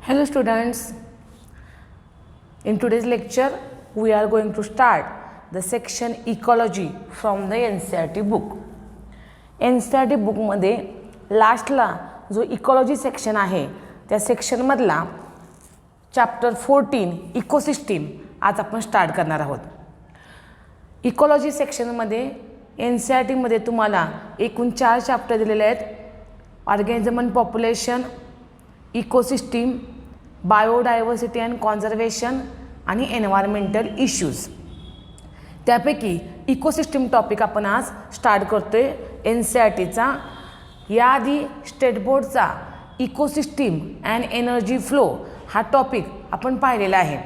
Hello students, in today's lecture we are going to start the section ecology from the NCERT book. NCERT book मध्ये लास्टला जो ecology section आहे त्या section मधला chapter 14 ecosystem आज आपण स्टार्ट करणार आहोत. इकॉलॉजी सेक्शन मध्ये NCERT मध्ये तुम्हाला एकूण 4 चॅप्टर दिलेले आहेत. Organism and population, ecosystem, biodiversity and conservation आणि एन्व्हायरमेंटल इश्यूज. त्यापैकी इकोसिस्टीम टॉपिक आपण आज स्टार्ट करतोय NCERTचा. याआधी state बोर्डचा ecosystem and energy flow हा टॉपिक आपण पाहिलेला आहे.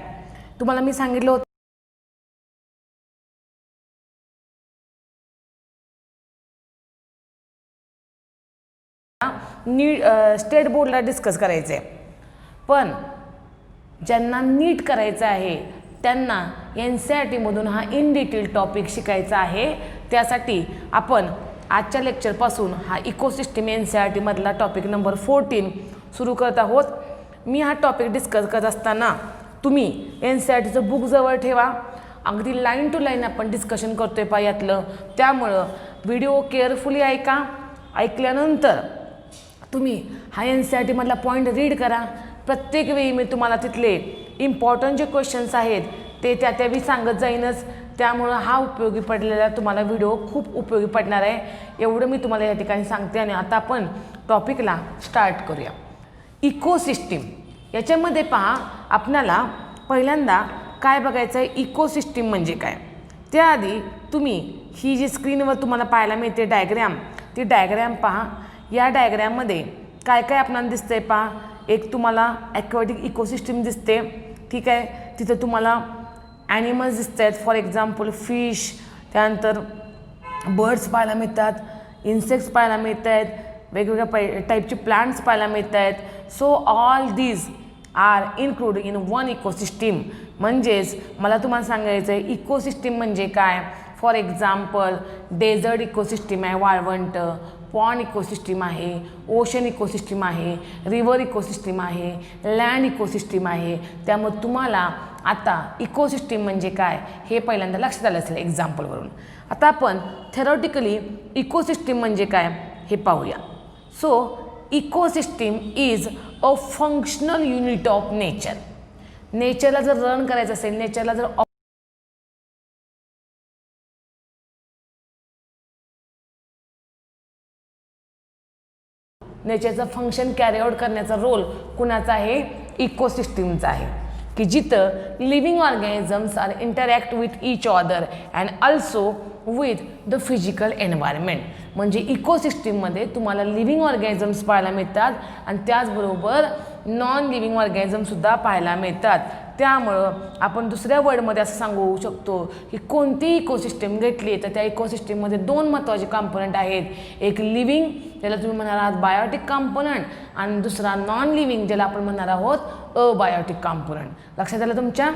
तुम्हाला मी सांगितलं होतं स्टेट बोर्डला डिस्कस करायचं आहे, पण ज्यांना नीट करायचं आहे त्यांना NCERT मधून हा इन डिटेल टॉपिक शिकायचा आहे. त्यासाठी आपण आजच्या लेक्चरपासून हा इकोसिस्टीम NCERT मधला टॉपिक नंबर 14 सुरू करत आहोत. मी हा टॉपिक डिस्कस करत असताना तुम्ही NCERTचं बुक जवळ ठेवा. अगदी लाईन टू लाईन आपण डिस्कशन करतोय पा यातलं. त्यामुळं व्हिडिओ केअरफुली ऐका. ऐकल्यानंतर तुम्ही हा NCERT मधला पॉईंट रीड करा. प्रत्येक वेळी मी तुम्हाला तिथले इम्पॉर्टंट जे क्वेश्चन्स आहेत ते त्यावेळी सांगत जाईनच. त्यामुळं हा उपयोगी पडलेला तुम्हाला व्हिडिओ खूप उपयोगी पडणार आहे, एवढं मी तुम्हाला या ठिकाणी सांगते. आणि आता आपण टॉपिकला स्टार्ट करूया. इकोसिस्टीम याच्यामध्ये पहा, आपल्याला पहिल्यांदा काय बघायचं आहे, इकोसिस्टीम म्हणजे काय. त्याआधी तुम्ही ही जी स्क्रीनवर तुम्हाला पाहायला मिळते डायग्रॅम, ती डायग्रॅम पहा. या डायग्रॅममध्ये काय काय आपल्याला दिसतंय पहा. एक तुम्हाला ॲक्वॅटिक इकोसिस्टीम दिसते, ठीक आहे. तिथं तुम्हाला ॲनिमल्स दिसत आहेत, फॉर एक्झाम्पल फिश, त्यानंतर बर्ड्स पाहायला मिळतात, इन्सेक्ट्स पाहायला मिळत आहेत, वेगवेगळ्या टाईपचे प्लांट्स पाहायला मिळत आहेत. So all these are include in one ecosystem. म्हणजेच मला तुम्हाला सांगायचं आहे इकोसिस्टीम म्हणजे काय. फॉर एक्झाम्पल डेझर्ट इकोसिस्टीम आहे, वाळवंट. पॉन्ड इकोसिस्टीम आहे, ओशन इकोसिस्टीम आहे, रिव्हर इकोसिस्टीम आहे, लँड इकोसिस्टीम आहे. त्यामुळे तुम्हाला आता इकोसिस्टीम म्हणजे काय हे पहिल्यांदा लक्षात आलं असेल एक्झाम्पलवरून. आता आपण थेरॉटिकली इकोसिस्टीम म्हणजे काय हे पाहूया. So ecosystem is a functional unit of nature. नेचरला जर रन करायचं असेल, नेचरला जर नेचरचं फंक्शन कॅरी आउट करण्याचा रोल कुणाचा आहे, इकोसिस्टीमचा आहे. की जिथं living organisms are interact with each other and also with the physical environment. म्हणजे इकोसिस्टीममध्ये तुम्हाला लिव्हिंग ऑर्गॅनिझम्स पाहायला मिळतात आणि त्याचबरोबर नॉन लिव्हिंग ऑर्गॅनिझमसुद्धा पाहायला मिळतात. त्यामुळं आपण दुसऱ्या वर्डमध्ये असं सांगू शकतो की कोणतीही इकोसिस्टीम घेतली तर त्या इकोसिस्टीममध्ये 2 महत्त्वाचे कॉम्पोनंट आहेत. एक लिव्हिंग ज्याला तुम्ही म्हणणार आहात बायोटिक कॉम्पोनंट, आणि दुसरा नॉन लिव्हिंग ज्याला आपण म्हणणार आहोत अबायोटिक कॉम्पोनंट. लक्षात आलं तुमच्या.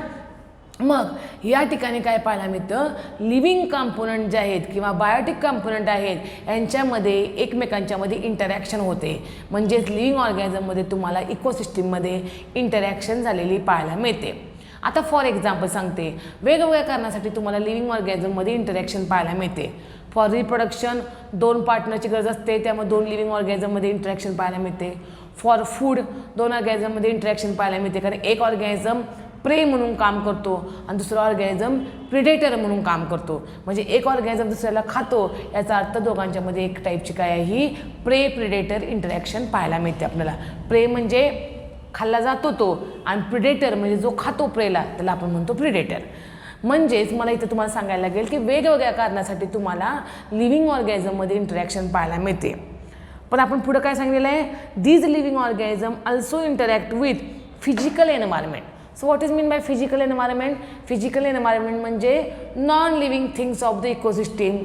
मग या ठिकाणी काय पाहायला मिळतं, लिव्हिंग कॉम्पोनंट जे आहेत किंवा बायोटिक कॉम्पोनंट आहेत यांच्यामध्ये एकमेकांच्यामध्ये इंटरॅक्शन होते. म्हणजेच लिव्हिंग ऑर्गॅनिझममध्ये तुम्हाला इकोसिस्टीममध्ये इंटरॅक्शन झालेली पाहायला मिळते. आता फॉर एक्झाम्पल सांगते, वेगवेगळ्या कारणासाठी तुम्हाला लिव्हिंग ऑर्गॅनिझममध्ये इंटरॅक्शन पाहायला मिळते. फॉर रिप्रोडक्शन 2 पार्टनरची गरज असते, त्यामुळे 2 लिव्हिंग ऑर्गॅनिझममध्ये इंटरॅक्शन पाहायला मिळते. फॉर फूड 2 ऑर्गॅनिझममध्ये इंटरॅक्शन पाहायला मिळते, कारण एक ऑर्गॅनिझम प्रे म्हणून काम करतो आणि दुसरा ऑर्गॅनिझम प्रिडेटर म्हणून काम करतो. म्हणजे एक ऑर्गॅनिझम दुसऱ्याला खातो, याचा अर्थ दोघांच्यामध्ये एक टाईपची काय आहे, ही प्रे प्रिडेटर इंटरॅक्शन पाहायला मिळते आपल्याला. प्रे म्हणजे खाल्ला जातो तो, आणि प्रिडेटर म्हणजे जो खातो प्रेला त्याला आपण म्हणतो प्रिडेटर. म्हणजेच मला इथं तुम्हाला सांगायला लागेल की वेगवेगळ्या कारणासाठी तुम्हाला लिव्हिंग ऑर्गॅनिझममध्ये इंटरॅक्शन पाहायला मिळते. पण आपण पुढं काय सांगितलेलं आहे, these living organism also interact with physical environment. So what is mean by physical environment. Physical environment म्हणजे non living things of the ecosystem.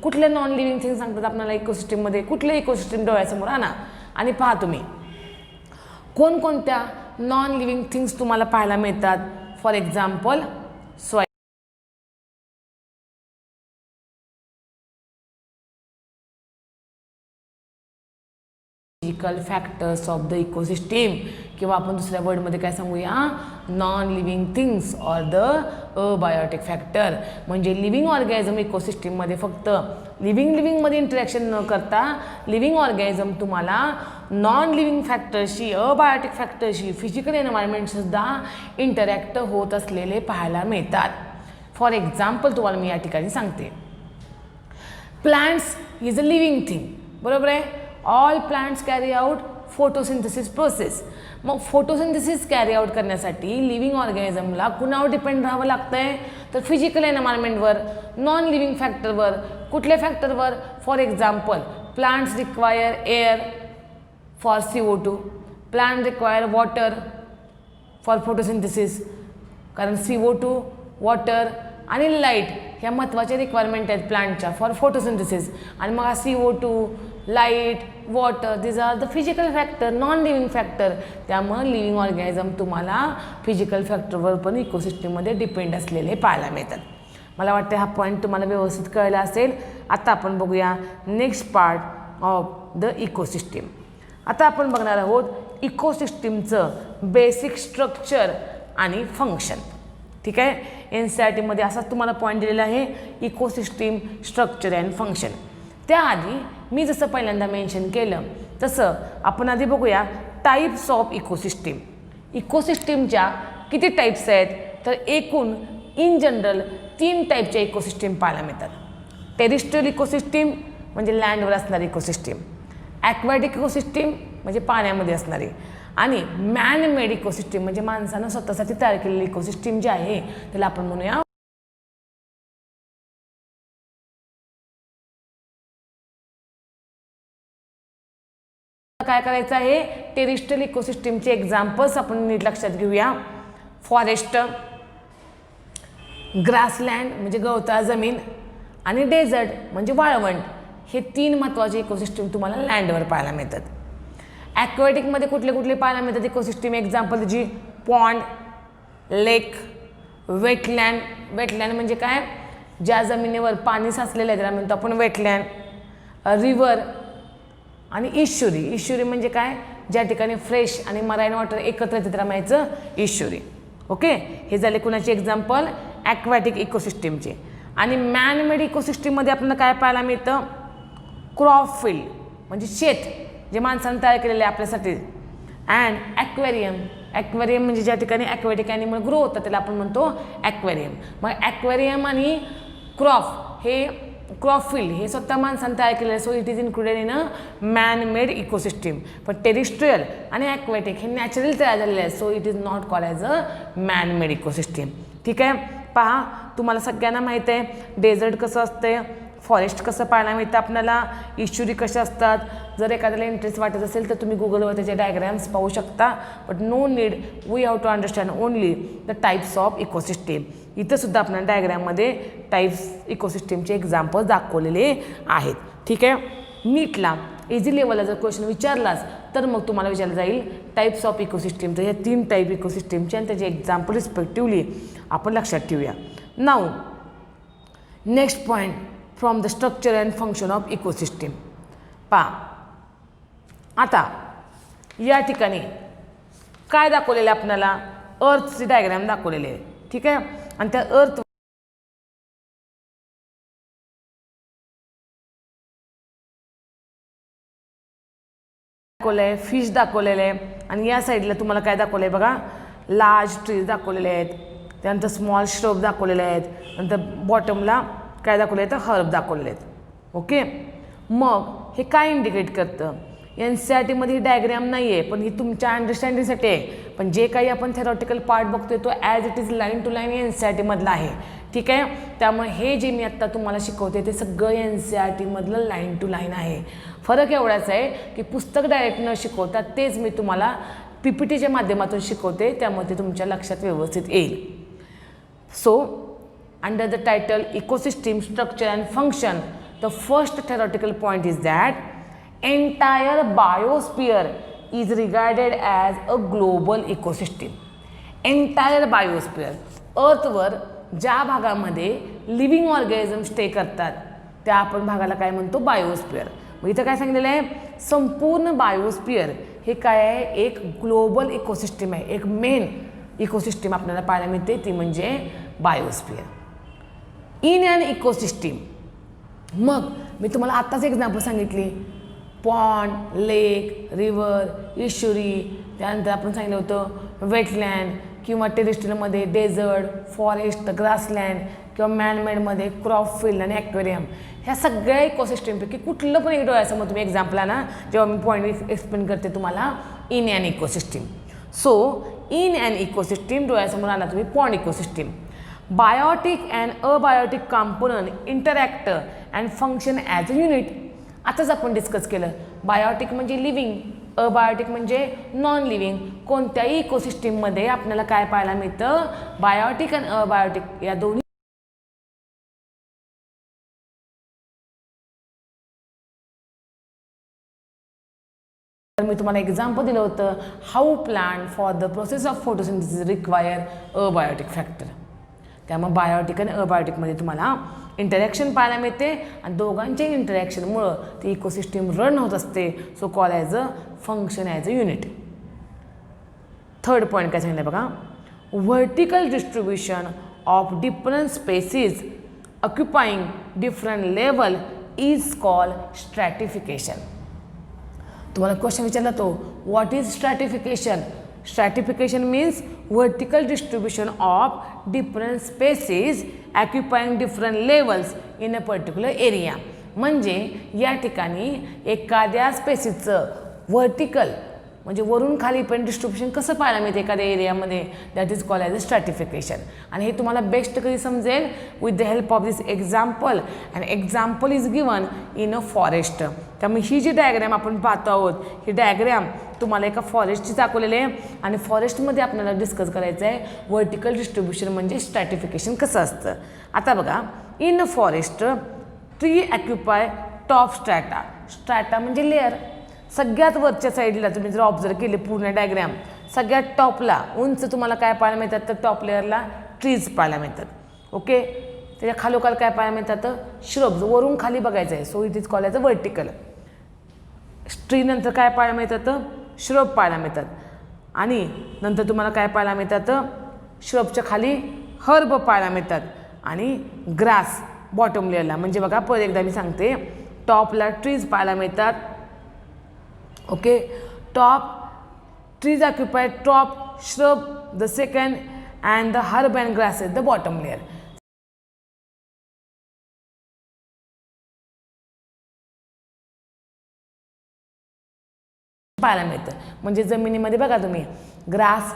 कुठल्या नॉन लिव्हिंग थिंग्स सांगतात आपल्याला इकोसिस्टीममध्ये, कुठले इकोसिस्टीम डोळ्यासमोर आणा आणि पहा तुम्ही कोणकोणत्या नॉन लिव्हिंग थिंग्स तुम्हाला पाहायला मिळतात. For example soil, physical factors of the ecosystem. किंवा आपण दुसऱ्या वर्डमध्ये काय सांगूया, non living things or the abiotic factor. म्हणजे लिव्हिंग ऑर्गॅनिझम इकोसिस्टीममध्ये फक्त लिव्हिंगमध्ये इंटरॅक्शन न करता लिव्हिंग ऑर्गॅनिझम तुम्हाला नॉन लिव्हिंग फॅक्टरशी, अबायोटिक फॅक्टरशी, फिजिकल एन्व्हायरमेंटसुद्धा इंटरॅक्ट होत असलेले पाहायला मिळतात. फॉर एक्झाम्पल तुम्हाला मी या ठिकाणी सांगते, plants is a living thing, बरोबर आहे. All plants carry out photosynthesis process. मग फोटोसिंथेसिस कॅरी आउट करण्यासाठी लिव्हिंग ऑर्गॅनिझमला कुणावर डिपेंड राहावं लागतं आहे, तर फिजिकल एन्व्हायरमेंटवर, नॉन लिव्हिंग फॅक्टरवर. कुठल्या फॅक्टरवर? For example, plants require air for CO2, plant require water for photosynthesis, कारण CO2, वॉटर आणि लाईट ह्या महत्त्वाच्या रिक्वायरमेंट आहेत प्लांटच्या फॉर फोटोसिंथेसिस. आणि मग हा CO2, light, water, these are the physical factor, non living factor. त्यामुळे लिव्हिंग ऑर्गॅनिझम तुम्हाला फिजिकल फॅक्टरवर पण इकोसिस्टीममध्ये डिपेंड असलेले पाहायला मिळतात. मला वाटतं हा पॉईंट तुम्हाला व्यवस्थित कळला असेल. आता आपण बघूया next part of the ecosystem. आता आपण बघणार आहोत इकोसिस्टीमचं बेसिक स्ट्रक्चर आणि फंक्शन. ठीक आहे, NCERTमध्ये असाच तुम्हाला पॉईंट दिलेला आहे, इकोसिस्टीम स्ट्रक्चर अँड फंक्शन. त्याआधी मी जसं पहिल्यांदा मेन्शन केलं तसं आपण आधी बघूया टाईप्स ऑफ इकोसिस्टीम. इकोसिस्टीमच्या किती टाईप्स आहेत, तर एकूण इन जनरल 3 टाईपच्या इकोसिस्टीम पाहायला मिळतात. टेरिस्ट्रियल इकोसिस्टीम म्हणजे लँडवर असणारी इकोसिस्टीम, ॲक्वॅटिक इकोसिस्टीम म्हणजे पाण्यामध्ये असणारी, आणि मॅन मेड इकोसिस्टीम म्हणजे माणसानं स्वतःसाठी तयार केलेली इकोसिस्टीम जी आहे त्याला आपण म्हणूया काय करायचं आहे. टेरिस्ट्रियल इकोसिस्टीमचे एक्झाम्पल्स आपण नीट लक्षात घेऊया. फॉरेस्ट, ग्रासलँड म्हणजे गवताळ जमीन, आणि डेझर्ट म्हणजे वाळवंट. हे 3 महत्त्वाचे इकोसिस्टीम तुम्हाला लँडवर पाहायला मिळतात. ॲक्वॅटिकमध्ये कुठले पाहायला मिळतात इकोसिस्टीम? एक्झाम्पल जी पॉन्ड, लेक, वेटलँड. वेटलँड म्हणजे काय, ज्या जमिनीवर पाणी साचलेलं आहे त्याला म्हणतो आपण वेटलँड. रिव्हर आणि इश्युरी. इश्युरी म्हणजे काय, ज्या ठिकाणी फ्रेश आणि मराईन वॉटर एकत्र येते त्याला म्हणायचं इश्युरी. ओके, हे झाले कुणाचे एक्झाम्पल? ॲक्वॅटिक इकोसिस्टीमचे. आणि मॅनमेड इकोसिस्टीममध्ये आपल्याला काय पाहायला मिळतं? क्रॉप फील्ड म्हणजे शेत जे माणसानं तयार केलेले आहे आपल्यासाठी. And aquarium. ॲक्वेरियम म्हणजे ज्या ठिकाणी ॲक्वॅटिक ॲनिमल ग्रो होतात त्याला आपण म्हणतो ॲक्वेरियम. मग ॲक्वेरियम आणि क्रॉप फील्ड हे स्वतः माणसानं तयार केलेलं आहे. So it is included in a man made ecosystem. पण टेरिस्ट्रियल आणि ॲक्वॅटिक हे नॅचरली तयार झालेले आहेत. So it is not called as a man made ecosystem. ठीक आहे, पहा तुम्हाला सगळ्यांना माहीत आहे डेझर्ट कसं असते, फॉरेस्ट कसं पाहायला मिळतं आपल्याला, इश्युरी कशा असतात. जर एखाद्याला इंटरेस्ट वाटत असेल तर तुम्ही गुगलवर त्याचे डायग्राम्स पाहू शकता. But no need, we have to understand only the types of ecosystem. इथं सुद्धा आपल्याला डायग्राममध्ये टाईप्स इकोसिस्टीमचे एक्झाम्पल्स दाखवलेले आहेत. ठीक आहे, नीटला इझी लेवलला जर क्वेश्चन विचारलास तर मग तुम्हाला विचारलं जाईल टाईप्स ऑफ इकोसिस्टीमचं. ह्या 3 टाईप इकोसिस्टीमचे आणि त्याचे एक्झाम्पल रिस्पेक्टिव्हली आपण लक्षात ठेवूया. Now next point from the structure and function of ecosystem. पहा आता या ठिकाणी काय दाखवलेलं आहे आपल्याला? अर्थची डायग्राम दाखवलेली आहे. ठीक आहे, आणि त्या अर्थ दाखवलं आहे, फिश दाखवलेलं आहे, आणि या साईडला तुम्हाला काय दाखवलं आहे बघा, लार्ज ट्रीज दाखवलेले आहेत, त्यानंतर स्मॉल श्रब दाखवलेले आहेत, नंतर बॉटमला काय दाखवलं आहे तर हर्ब दाखवलेले आहेत. ओके, मग हे काय इंडिकेट करतं? NCERTमध्ये ही डायग्राम नाही आहे, पण ही तुमच्या अंडरस्टँडिंगसाठी आहे. पण जे काही आपण थेरॉटिकल पार्ट बघतोय तो as it is line to line NCERTमधला आहे. ठीक आहे, त्यामुळे हे जे मी आत्ता तुम्हाला शिकवते ते सगळं NCERTमधलं लाईन टू लाईन आहे. फरक एवढाच आहे की पुस्तक डायरेक्ट न शिकवता तेच मी तुम्हाला PPTच्या माध्यमातून शिकवते, त्यामुळे ते तुमच्या लक्षात व्यवस्थित येईल. So under the title ecosystem structure and function, the first theoretical point is that entire biosphere is regarded as a global ecosystem. Entire biosphere, अर्थवर ज्या भागामध्ये लिव्हिंग ऑर्गॅनिझम स्टे करतात त्या आपण भागाला काय म्हणतो? बायोस्फिअर. मग इथं काय सांगितलेलं आहे? संपूर्ण बायोस्फिअर हे काय आहे, एक ग्लोबल इकोसिस्टम आहे, एक मेन इकोसिस्टम आपल्याला पाहायला मिळते, ती म्हणजे बायोस्फिअर. इन अन इकोसिस्टम, मग मी तुम्हाला आत्ताच एक्झाम्पल सांगितली, पॉन्ड, लेक, रिव्हर, इशुरी, त्यानंतर आपण सांगितलं होतं वेटलँड किंवा टेरेस्ट्रियलमध्ये डेझर्ट, फॉरेस्ट, ग्रासलँड किंवा मॅनमेडमध्ये क्रॉप फील्ड आणि ॲक्वेरियम. ह्या सगळ्या इकोसिस्टमपैकी कुठलं पण एक डोळ्यासमोर तुम्ही एक्झाम्पल आहे ना, जेव्हा मी पॉईंट एक्सप्लेन करते तुम्हाला in an ecosystem. So in an ecosystem डोळ्यासमोर आणा तुम्ही pond ecosystem. Biotic and abiotic component interact and function as a unit. आताच आपण डिस्कस केलं, बायोटिक म्हणजे लिव्हिंग, अबायोटिक म्हणजे नॉन लिव्हिंग. कोणत्याही इकोसिस्टममध्ये आपल्याला काय पाहायला मिळतं, बायोटिक आणि अबायोटिक या दोन्ही. तर मी तुम्हाला एक्झाम्पल दिलं होतं, how plant for the process of photosynthesis require abiotic factor. त्यामुळे बायोटिक आणि अबायोटिकमध्ये तुम्हाला इंटरॅक्शन पाहायला मिळते आणि दोघांच्या इंटरॅक्शनमुळं ती इकोसिस्टम रन होत असते. So call as a function as a unit. Third point काय सांगितलं बघा, vertical distribution of different species occupying different level is called स्ट्रॅटिफिकेशन. तुम्हाला क्वेश्चन विचारला तो, what is स्ट्रॅटिफिकेशन? स्ट्रॅटिफिकेशन means vertical distribution of different species occupying different levels in a particular area. म्हणजे या ठिकाणी एखाद्या स्पेसिसचं व्हर्टिकल म्हणजे वरून खाली पण डिस्ट्रीब्युशन कसं पाहायला मिळते एखाद्या एरियामध्ये, that is called as a स्ट्रॅटिफिकेशन. आणि हे तुम्हाला बेस्ट कधी समजेल, with the help of this example. And example is given in a forest. त्यामुळे ही जी डायग्रॅम आपण पाहतो आहोत, ही डायग्रॅम तुम्हाला एका फॉरेस्टची दाखवलेली आहे आणि फॉरेस्टमध्ये आपल्याला डिस्कस करायचं आहे व्हर्टिकल डिस्ट्रीब्युशन म्हणजे स्ट्रॅटिफिकेशन कसं असतं. आता बघा, in a forest tree occupy top strata. Strata म्हणजे लेअर. सगळ्यात वरच्या साईडला तुम्ही जर ऑब्झर्व केले पूर्ण डायग्रॅम, सगळ्यात टॉपला उंच तुम्हाला काय पाहायला मिळतात, तर टॉप लेअरला ट्रीज पाहायला मिळतात. ओके, त्याच्या खालोखाल काय पाहायला मिळतात, श्रब्स. वरून खाली बघायचं आहे, so it is called as a vertical. Tree नंतर काय पाहायला मिळतात, श्रब पाहायला मिळतात. आणि नंतर तुम्हाला काय पाहायला मिळतात, श्रबच्या खाली हर्ब पाहायला मिळतात आणि ग्रास बॉटम लेअरला. म्हणजे बघा, परत एकदा मी सांगते, टॉपला ट्रीज पाहायला मिळतात. Okay, top trees occupy top, shrub the second and the herb and grass is the bottom layer. पाहायला मिळतं. म्हणजे जमिनीमध्ये बघा तुम्ही ग्रास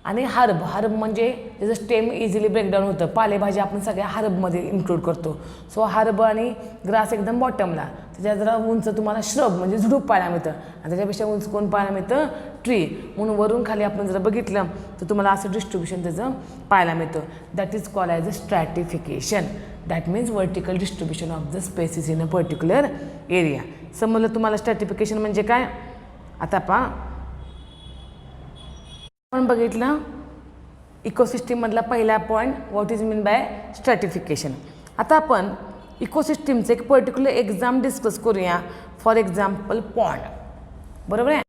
आणि हर्ब. हर्ब म्हणजे त्याचं स्टेम इझिली ब्रेकडाऊन होतं. पालेभाज्या आपण सगळ्या हर्बमध्ये इन्क्लूड करतो. सो हर्ब आणि ग्रास एकदम बॉटमला. त्याच्या जरा उंच तुम्हाला श्रब म्हणजे झुडूप पाहायला मिळतं आणि त्याच्यापेक्षा उंच कोण पाहायला मिळतं, ट्री. म्हणून वरून खाली आपण जर बघितलं तर तुम्हाला असं डिस्ट्रीब्युशन त्याचं पाहायला मिळतं. That is called as a stratification. That means vertical distribution of the species in a particular area. समजलं तुम्हाला स्ट्रॅटिफिकेशन म्हणजे काय? आता पहा, आपण बघितलं इकोसिस्टीममधला पहिला point, what is mean bye स्ट्रॅटिफिकेशन. आता आपण इकोसिस्टीमचं एक पर्टिक्युलर एक्झाम डिस्कस करूया. For example pond. बरोबर आहे.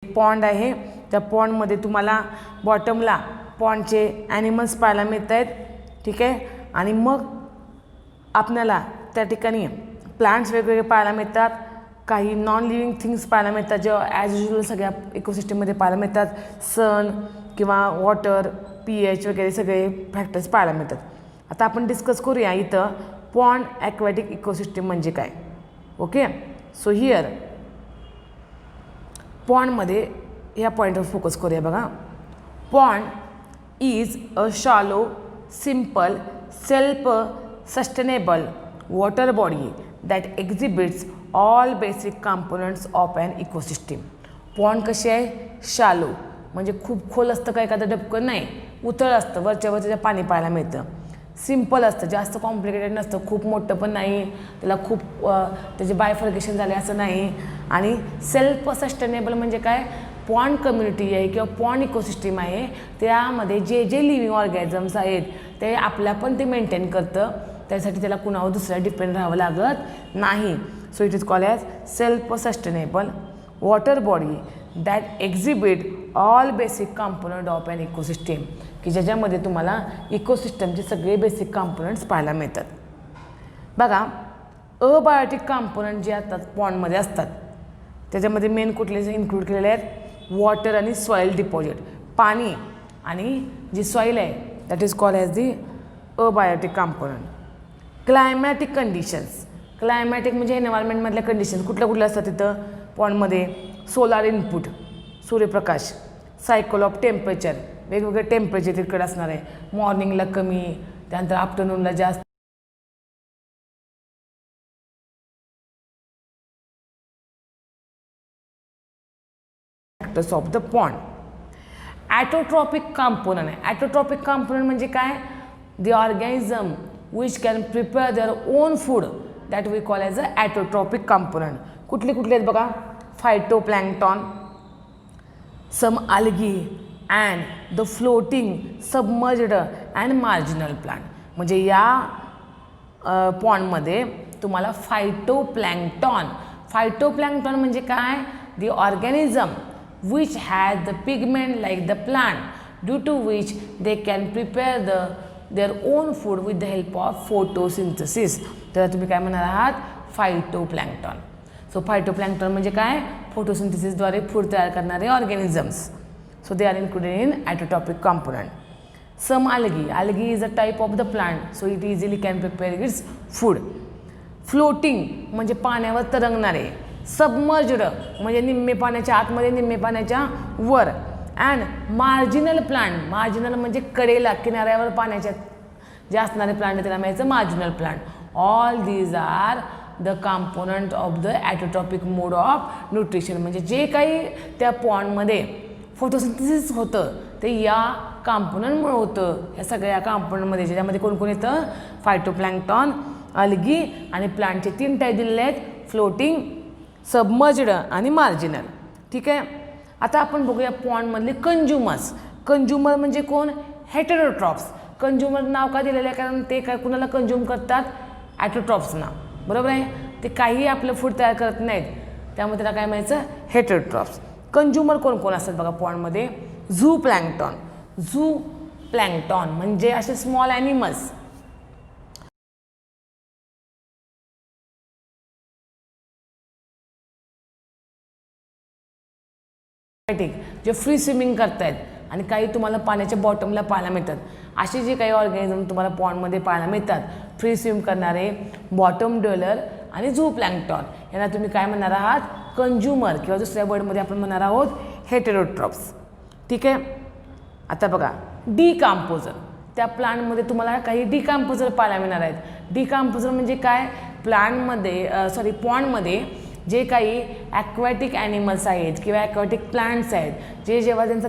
पॉन्ड आहे, त्या पॉन्डमध्ये तुम्हाला बॉटमला पॉन्डचे ॲनिमल्स पाहायला मिळत आहेत. ठीक आहे. आणि मग आपल्याला त्या ठिकाणी प्लांट्स वेगवेगळे पाहायला मिळतात. काही नॉन लिव्हिंग थिंग्स पाहायला मिळतात, जेव्हा ॲज युजल सगळ्या इकोसिस्टममध्ये पाहायला मिळतात. सन किंवा वॉटर, pH वगैरे सगळे फॅक्टर्स पाहायला मिळतात. आता आपण डिस्कस करूया इथं पॉन्ड ॲक्वॅटिक इकोसिस्टम म्हणजे काय. ओके, सो हिअर पॉन्डमध्ये ह्या पॉईंटवर फोकस करूया. बघा, pond is a shallow, simple, self sustainable water body that exhibits all basic components of an ecosystem. Pond कशी आहे, शालो म्हणजे खूप खोल असतं का एखादं डबकं नाही, उथळ असतं, वरच्यावर त्याचं पाणी पाहायला मिळतं. सिम्पल असतं, जास्त कॉम्प्लिकेटेड नसतं, खूप मोठं पण नाही, त्याला खूप त्याचे बायफर्गेशन झाले असं नाही. आणि सेल्फ सस्टेनेबल म्हणजे काय, पॉन्ड कम्युनिटी आहे किंवा पॉन्ड इकोसिस्टम आहे, त्यामध्ये जे जे लिव्हिंग ऑर्गॅनिझम्स आहेत ते आपल्या पण ते मेंटेन करतं. त्यासाठी त्याला कुणावर दुसऱ्या डिपेंड राहावं लागत नाही. So it is called as self sustainable water body that exhibit all basic component of an ecosystem, की ज्याच्यामध्ये तुम्हाला इकोसिस्टमचे सगळे बेसिक कॉम्पोनंट्स पाहायला मिळतात. बघा, अबायोटिक कॉम्पोनंट जे असतात पॉन्डमध्ये असतात त्याच्यामध्ये मेन कुठले इन्क्लूड केलेले आहेत, वॉटर आणि सॉईल डिपॉझिट, पाणी आणि जी सॉईल आहे that is called as the abiotic component. Climatic conditions, climatic म्हणजे एन्व्हायरमेंटमधल्या कंडिशन्स कुठल्या असतात तिथं पॉन्डमध्ये, सोलार इनपुट सूर्यप्रकाश, सायकल ऑफ टेम्परेचर वेगवेगळे टेम्परेचर तिकडे असणार आहे, मॉर्निंगला कमी त्यानंतर आफ्टरनूनला जास्त, of the pond. Autotrophic component आहे. ॲटोट्रॉपिक कॉम्पोनंट म्हणजे काय, the organism which can prepare their own food that we call as a autotrophic component. कुठले आहेत बघा, फायटोप्लॅन्क्टॉन, सम algae and the floating submerged and marginal plant. म्हणजे या पॉन्डमध्ये तुम्हाला फायटोप्लॅन्क्टॉन म्हणजे काय, the organism which has the pigment like the plant due to which they can prepare their own food with the help of photosynthesis. तर तुम्ही काय म्हणणार आहात, फायटोप्लॅन्क्टॉन. सो फायटोप्लॅन्क्टॉन म्हणजे काय, फोटोसिंथेसिसद्वारे फूड तयार करणारे organisms. So they are included in autotrophic component. Some algae is a type of the plant, so it easily can prepare its food. Floating म्हणजे पाण्यावर तरंगणारे, सबमर्ज्ड म्हणजे निम्मे पाण्याच्या आतमध्ये निम्मे पाण्याच्या वर, अँड मार्जिनल म्हणजे कडेला किनाऱ्यावर पाण्याच्या जे असणारे प्लांट त्याला म्हणायचं marginal plant. All these are the component of the autotrophic mode of nutrition. म्हणजे जे काही त्या पॉन्डमध्ये फोटोसिंथेसिस होतं ते या कॉम्पोनंटमुळे होतं. या सगळ्या कॉम्पोनंटमध्ये ज्याच्यामध्ये कोण येतं, फायटोप्लॅन्क्टॉन, algae आणि प्लांटचे 3 टाईप दिलेले आहेत, फ्लोटिंग, सबमर्ज्ड आणि मार्जिनल. ठीक आहे. आता आपण बघूया पॉन्डमधले कंज्युमर म्हणजे कोण, हेटेरोट्रॉप्स. कंज्युमर नाव का दिलेलं आहे, कारण ते काय कुणाला कंज्युम करतात, ॲटोट्रॉप्सना, बरोबर आहे. ते काही आपलं फूड तयार करत नाहीत, त्यामुळे त्याला काय म्हणायचं, हेटेरोट्रॉप्स. कंज्युमर कोण असतात बघा पॉन्डमध्ये, झू प्लॅन्क्टॉन म्हणजे असे स्मॉल ॲनिमल्स, जे फ्री स्विमिंग करतायत आणि काही तुम्हाला पाण्याच्या बॉटमला पाहायला मिळतात. असे जे काही ऑर्गॅनिझम तुम्हाला पॉन्डमध्ये पाहायला मिळतात, फ्री स्विम करणारे, बॉटम ड्वेलर आणि झू प्लॅन्क्टॉन, यांना तुम्ही काय म्हणणार आहात, कंज्युमर, किंवा दुसऱ्या वर्डमध्ये आपण म्हणणार आहोत हेटेरोट्रॉप्स. ठीक आहे. आता बघा, डिकॉम्पोजर. त्या प्लांटमध्ये तुम्हाला काही डिकॉम्पोजर पाहायला मिळणार आहेत. डिकॉम्पोजर म्हणजे काय, पॉन्डमध्ये जे काही ॲक्वॅटिक ॲनिमल्स आहेत किंवा ॲक्वॅटिक प्लांट्स आहेत, जे जेव्हा त्यांचा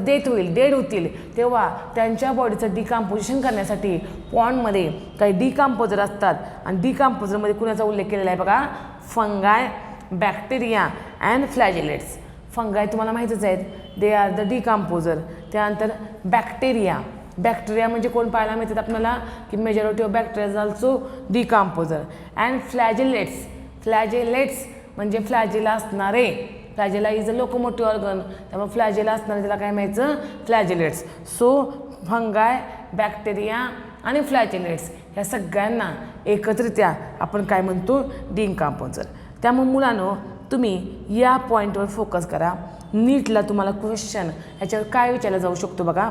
डेड होतील तेव्हा त्यांच्या बॉडीचं डिकॉम्पोजिशन करण्यासाठी पॉन्डमध्ये काही डिकॉम्पोजर असतात. आणि डिकॉम्पोजरमध्ये कुणाचा उल्लेख केलेला आहे बघा, फंगाय, बॅक्टेरिया अँड फ्लॅजेलेट्स. फंगाय तुम्हाला माहीतच आहेत, दे आर द डिकॉम्पोजर. त्यानंतर बॅक्टेरिया म्हणजे कोण पाहायला मिळतात आपल्याला, की majority of bacteria also decomposer. And flagellates म्हणजे फ्लॅजेला असणारे, flagella is a locomotive organ, त्यामुळे फ्लॅजेला असणारे त्याला काय म्हणायचं, फ्लॅजेलेट्स. सो फंगाय, बॅक्टेरिया आणि फ्लॅजेलेट्स ह्या सगळ्यांना एकत्रित्या आपण काय म्हणतो, डिकॉम्पोजर. त्यामुळे मुलांनो तुम्ही या पॉईंटवर फोकस करा. नीटला तुम्हाला क्वेश्चन ह्याच्यावर काय विचारलं जाऊ शकतो बघा,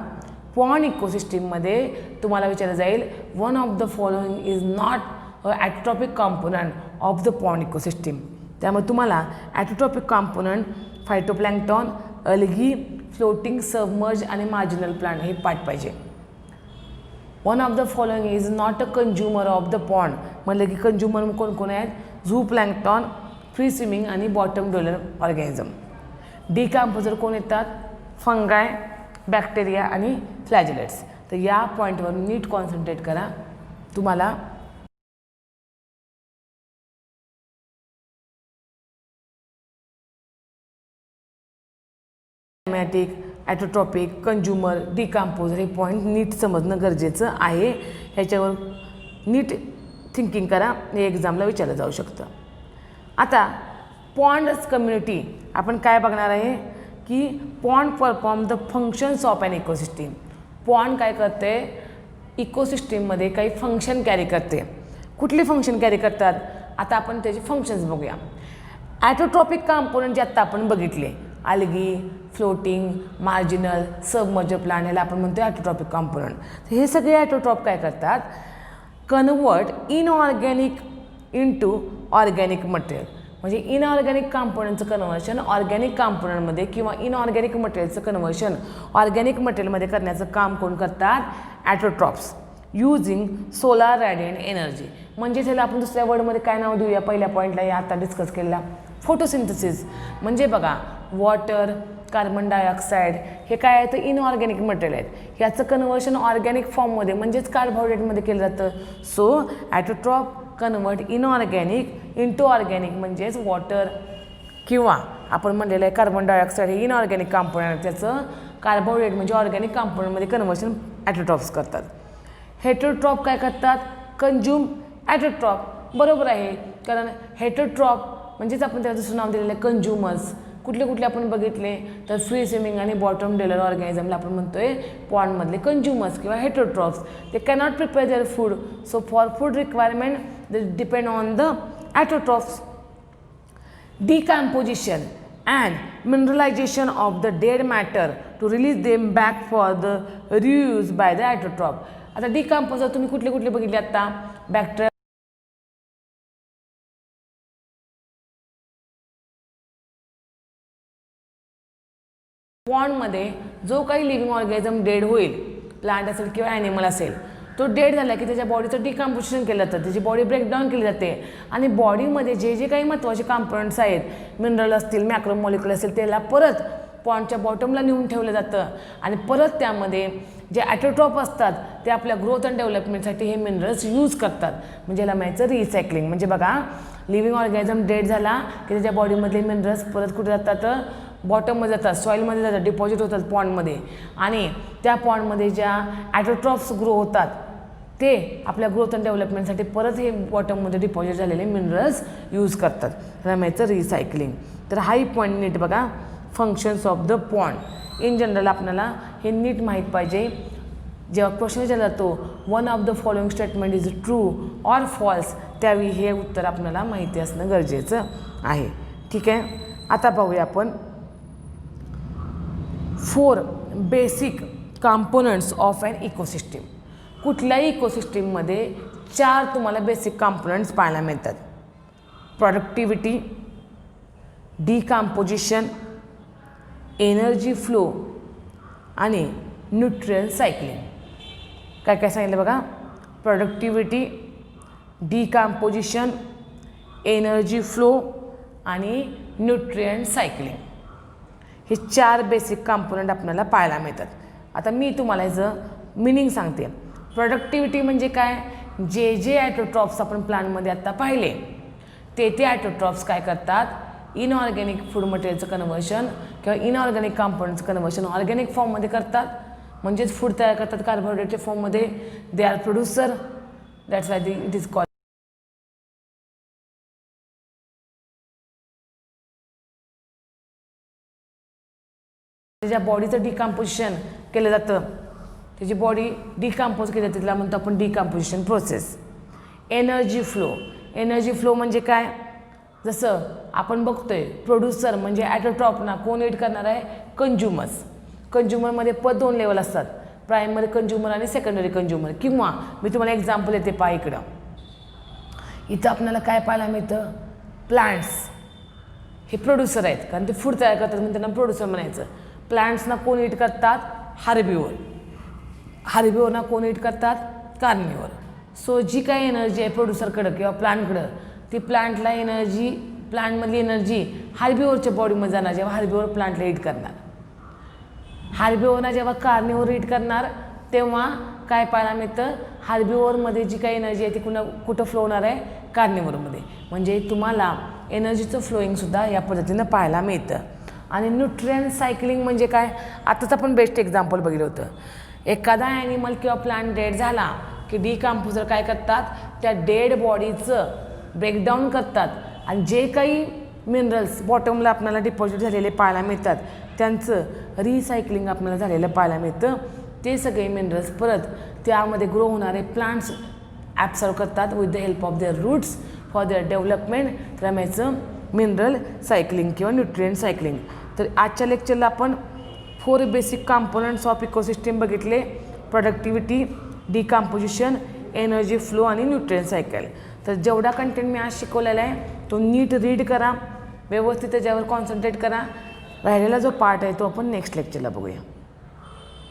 पॉन्ड इकोसिस्टीममध्ये तुम्हाला विचारलं जाईल, one of the following is not a autotrophic component of the pond ecosystem. त्यामुळे तुम्हाला autotrophic component phytoplankton, algae, floating, submerge आणि मार्जिनल प्लांट हे पाठ पाहिजे. One of the following is not a consumer of the pond म्हणलं की consumer कोण आहेत, झू प्लॅन्क्टॉन, फ्री स्विमिंग आणि बॉटम ड्वेलर ऑर्गॅनिझम. डिकॉम्पोजर कोण येतात, फंगाय, बॅक्टेरिया आणि फ्लॅजेलेट्स. तर या पॉईंटवर नीट कॉन्सन्ट्रेट करा. तुम्हाला क्लायमॅटिक, ॲटोट्रॉपिक, कंज्युमर, डिकॉम्पोजर हे पॉईंट नीट समजणं गरजेचं आहे. ह्याच्यावर नीट थिंकिंग करा, हे एक्झामला विचारलं जाऊ शकतं. आता पॉन्ड्स कम्युनिटी आपण काय बघणार आहे की pond perform the functions of an ecosystem. Pond काय करते, इकोसिस्टीममध्ये काही फंक्शन कॅरी करते. कुठले फंक्शन कॅरी करतात, आता आपण त्याचे फंक्शन्स बघूया. ॲटोट्रॉपिक कंपोनंट जे आत्ता आपण बघितले, अल्गी, फ्लोटिंग, मार्जिनल, सबमर्जर प्लांट, ह्याला आपण म्हणतो ॲटोट्रॉपिक कंपोनंट. हे सगळे ॲटोट्रॉप काय करतात, convert inorganic into organic material. म्हणजे इनऑर्गॅनिक कंपोनंटचं कन्वर्शन ऑर्गॅनिक कंपोनंटमध्ये किंवा इनऑर्गॅनिक मटेरियलचं कन्वर्शन ऑर्गॅनिक मटेरियलमध्ये करण्याचं काम कोण करतात, ॲटोट्रॉप्स, युजिंग सोलार रॅडियंट एनर्जी. म्हणजे त्याला आपण दुसऱ्या वर्डमध्ये काय नाव देऊया, पहिल्या पॉईंटला या आता डिस्कस केलेला फोटोसिंथेसिस. म्हणजे बघा वॉटर, कार्बन डायऑक्साईड हे काय आहे तर इनऑर्गॅनिक मटेरियल आहेत, याचं कन्वर्शन ऑर्गॅनिक फॉर्ममध्ये म्हणजेच कार्बोहायड्रेटमध्ये केलं जातं. So autotroph convert inorganic into organic म्हणजेच वॉटर किंवा आपण म्हणलेलं आहे कार्बन डायऑक्साईड हे इनऑर्गॅनिक कंपोनंट, त्याचं कार्बोहायड्रेट म्हणजे ऑर्गॅनिक कंपोनंटमध्ये कन्वर्शन ॲटोट्रॉप्स करतात. हेटरोट्रॉप काय करतात, कंज्यूम ॲटोट्रॉप. बरोबर आहे, कारण हेटरोट्रॉप म्हणजेच आपण त्याचं दुसरं नाव दिलेलं आहे कंज्युमर्स. कुठले कुठले आपण बघितले तर फ्री स्विमिंग आणि बॉटम डेलर ऑर्गॅनिझमला आपण म्हणतोय पॉन्डमधले कंज्युमर्स किंवा हेटरोट्रॉप्स. ते cannot prepare their food, so for food requirement they depend on the autotrophs. Decomposition and mineralisation of the dead matter to release them back for the reuse by the autotroph. आता decomposer तुम्ही कुठले कुठले बघितले आता, bacteria, पॉन्डमध्ये जो काही living organism dead होईल, plant असेल किंवा ॲनिमल असेल, तो डेड झाला की त्याच्या बॉडीचं डिकम्पोजिशन केलं जातं, त्याची बॉडी ब्रेकडाऊन केली जाते आणि बॉडीमध्ये जे जे काही महत्त्वाचे कंपोनंट्स आहेत, मिनरल असतील, मॅक्रोमॉलिक्युल असेल, त्याला परत पॉन्डच्या बॉटमला नेऊन ठेवलं जातं आणि परत त्यामध्ये जे ॲटोट्रॉप असतात ते आपल्या ग्रोथ अँड डेव्हलपमेंटसाठी हे मिनरल्स यूज करतात. म्हणजे याला म्हणायचं रिसायकलिंग. म्हणजे बघा लिव्हिंग ऑर्गॅनिझम डेड झाला की त्याच्या बॉडीमधले मिनरल्स परत कुठे जातात, बॉटममध्ये जातात, सॉईलमध्ये जातात, डिपॉझिट होतात पॉन्डमध्ये आणि त्या पॉन्डमध्ये ज्या ॲटोट्रॉप्स ग्रो होतात ते आपल्या ग्रोथ अँड डेव्हलपमेंटसाठी परत हे बॉटममध्ये डिपॉझिट झालेले मिनरल्स यूज करतात. त्याला म्हणायचं रिसायकलिंग. तर हाही पॉईंट नीट बघा, functions of the pond. In general आपल्याला हे नीट माहीत पाहिजे. जेव्हा क्वेश्चन विचारला जातो one of the following statement is true or false, त्यावेळी हे उत्तर आपल्याला माहिती असणं गरजेचं आहे. ठीक आहे, आता पाहूया आपण 4 basic components of an ecosystem. कुठल्याही इकोसिस्टीममध्ये 4 तुम्हाला बेसिक कंपोनंट्स पाहायला मिळतात. प्रोडक्टिव्हिटी, डिकम्पोजिशन, एनर्जी फ्लो आणि न्यूट्रिएंट सायकलिंग. काय काय सांगितलं बघा, प्रोडक्टिव्हिटी, डिकम्पोजिशन, एनर्जी फ्लो आणि न्यूट्रिएंट सायकलिंग. हे 4 बेसिक कंपोनंट आपल्याला पाहायला मिळतात. आता मी तुम्हाला ह्याचं मिनिंग सांगते. प्रोडक्टिव्हिटी म्हणजे काय, जे जे ॲटोट्रॉप्स आपण प्लांटमध्ये आत्ता पाहिले ते ॲटोट्रॉप्स काय करतात, इनऑर्गॅनिक फूड मटेरियलचं कन्वर्शन किंवा इनऑर्गॅनिक कंपोनंटचं कन्वर्शन ऑर्गॅनिक फॉर्ममध्ये करतात. म्हणजेच फूड तयार करतात कार्बोहायड्रेटच्या फॉर्ममध्ये. They are producer, that's why it is called. त्याच्या बॉडीचं डिकम्पोजिशन केलं जातं, त्याची बॉडी डिकम्पोज केली जाते, त्याला म्हणतो आपण decomposition process. Energy flow, energy flow म्हणजे काय, जसं आपण बघतोय प्रोड्युसर म्हणजे ॲटोट्रॉपना कोण एड करणार आहे, कंज्युमर्स. कंज्युमरमध्ये 2 लेवल असतात, प्रायमरी कंज्युमर आणि सेकंडरी कंज्युमर. किंवा मी तुम्हाला एक्झाम्पल देते पहा इकडं. इथं आपल्याला काय पाहायला मिळतं, प्लांट्स हे प्रोड्युसर आहेत कारण ते फूड तयार करतात म्हणून त्यांना प्रोड्युसर म्हणायचं. प्लांट्सना कोण एड करतात, हार्बिओर. हार्बिओरना कोण एड करतात, कार्निओर. सो जी काही एनर्जी आहे प्रोड्युसरकडं किंवा प्लांटकडं, ती प्लांटला एनर्जी, प्लांटमधली एनर्जी हार्बिओरच्या बॉडीमध्ये जाणार जेव्हा हार्बिओर प्लांटला ईट करणार. हार्बिओरना जेव्हा कार्निओर ईट करणार तेव्हा काय पाहायला मिळतं, हार्बिओरमध्ये जी काही एनर्जी आहे ती कुठं फ्लो होणार आहे, कार्निओरमध्ये. म्हणजे तुम्हाला एनर्जीचं फ्लोईंगसुद्धा या पद्धतीनं पाहायला मिळतं. आणि न्यूट्रिएंट सायकलिंग म्हणजे काय, आताच आपण बेस्ट एक्झाम्पल बघितलं होतं. एखादा ॲनिमल किंवा प्लांट डेड झाला की डिकम्पोजर काय करतात, त्या डेड बॉडीचं ब्रेकडाऊन करतात आणि जे काही मिनरल्स बॉटमला आपल्याला डिपॉझिट झालेले पाहायला मिळतात त्यांचं रिसायकलिंग आपल्याला झालेलं पाहायला मिळतं. ते सगळे मिनरल्स परत त्यामध्ये ग्रो होणारे प्लांट्स ॲब्सॉर्ब करतात with the help of their roots for their development. तर याचं मिनरल सायकलिंग किंवा न्यूट्रिएंट सायकलिंग. तर आजच्या लेक्चरला आपण 4 बेसिक कॉम्पोनंट्स ऑफ इकोसिस्टीम बघितले. प्रोडक्टिव्हिटी, डिकम्पोजिशन, एनर्जी फ्लो आणि न्यूट्रिएंट सायकल. तर जेवढा कंटेंट मी आज शिकवलेला आहे तो नीट रीड करा, व्यवस्थित त्याच्यावर कॉन्सन्ट्रेट करा. राहिलेला जो पार्ट आहे तो आपण नेक्स्ट लेक्चरला बघूया.